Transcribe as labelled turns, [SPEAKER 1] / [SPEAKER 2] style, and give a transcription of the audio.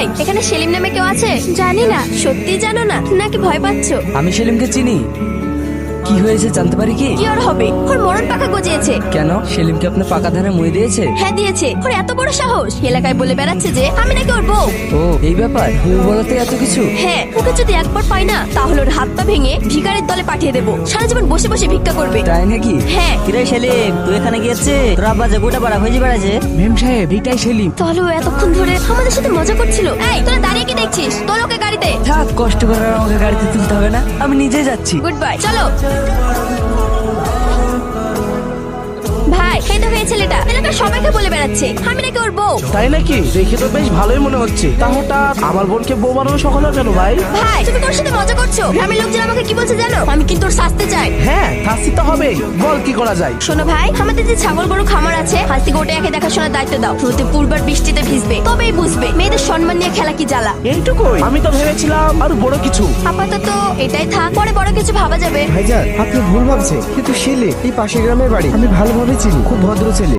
[SPEAKER 1] ভাই, এখানে সেলিম নামে কেউ আছে? জানি না। সত্যি জানো না নাকি ভয় পাচ্ছো?
[SPEAKER 2] আমি সেলিমকে চিনি। কি হয়েছে জানতে পারি কি?
[SPEAKER 1] কি আর হবে, ওর মরণ পাকা গজিয়েছে।
[SPEAKER 2] কেন, সেলিমকে আপনার পাকা ধারে মই দিয়েছে?
[SPEAKER 1] হ্যাঁ দিয়েছে। ওর এত বড় সাহস, এলাকায় বলে বেড়াচ্ছে যে আমি নাকি ওর বউ।
[SPEAKER 2] ও এই ব্যাপার, বউ বলতে এত কিছু?
[SPEAKER 1] হ্যাঁ, ওকে যদি একবার পাই না তাহলে ওর হাত পা ভেঙে ভিখারির দলে পাঠিয়ে দেবো। সারা জীবন বসে বসে ভিক্ষা করবে।
[SPEAKER 2] তাই নাকি?
[SPEAKER 1] হ্যাঁ।
[SPEAKER 3] কিরে সেলিম, তুই এখানে গিয়েছে? তোর আব্বা যে গোটা পাড়া খুঁজে বেড়াচ্ছে।
[SPEAKER 2] মেম সাহেব, এটাই সেলিম।
[SPEAKER 1] তাহলে ও এতক্ষণ ধরে আমাদের সাথে মজা করছিল। এই তোরা দাঁড়িয়ে কি দেখছিস? তোর ওকে গাড়িতে।
[SPEAKER 2] থাক, কষ্ট করে আর আমাকে গাড়িতে তুলতে হবে না, আমি নিজে যাচ্ছি।
[SPEAKER 1] গুড বাই, চলো। ভাই, এই দেখো এই ছেলেটা এলাকার সবাইকে বলে বেড়াচ্ছে আমি নাকি ওর বউ।
[SPEAKER 4] তাই নাকি? দেখে তো বেশ ভালোই মনে হচ্ছে। তা হঠাৎ আমার বোনকে বউ বানানো শখ হলো কেন ভাই?
[SPEAKER 1] ভাই, তুমি তোর সাথে মজা করছো। গ্রামের লোকজন আমাকে কি বলছে জানো? আমি কিন্তু ওর শাস্তি চাই।
[SPEAKER 4] হ্যাঁ, শাস্তি তো হবেই। বল কি করা যায়?
[SPEAKER 1] শোনো ভাই, আমাদের যে ছাগল গরু খামার আছে, আজ থেকে ওটা একে দেখাশোনার দায়িত্ব দাও। প্রতি পূর্বার বৃষ্টিতে ভিজবে, তবেই বুঝবে মেয়েদের সম্মান নিয়ে খেলা কি জ্বালা।
[SPEAKER 4] এইটুকুই? আমি তো ভেবেছিলাম আরো বড় কিছু।
[SPEAKER 1] আপাতত এটাই থাক, পরে বড় কিছু ভাবা যাবে।
[SPEAKER 5] ভাইজান, আপনি ভুল ভাবছেন। কিন্তু শিলে এই পাশের গ্রামের বাড়ি, আমি ভালোভাবে চিনি, খুব ভদ্র ছেলে।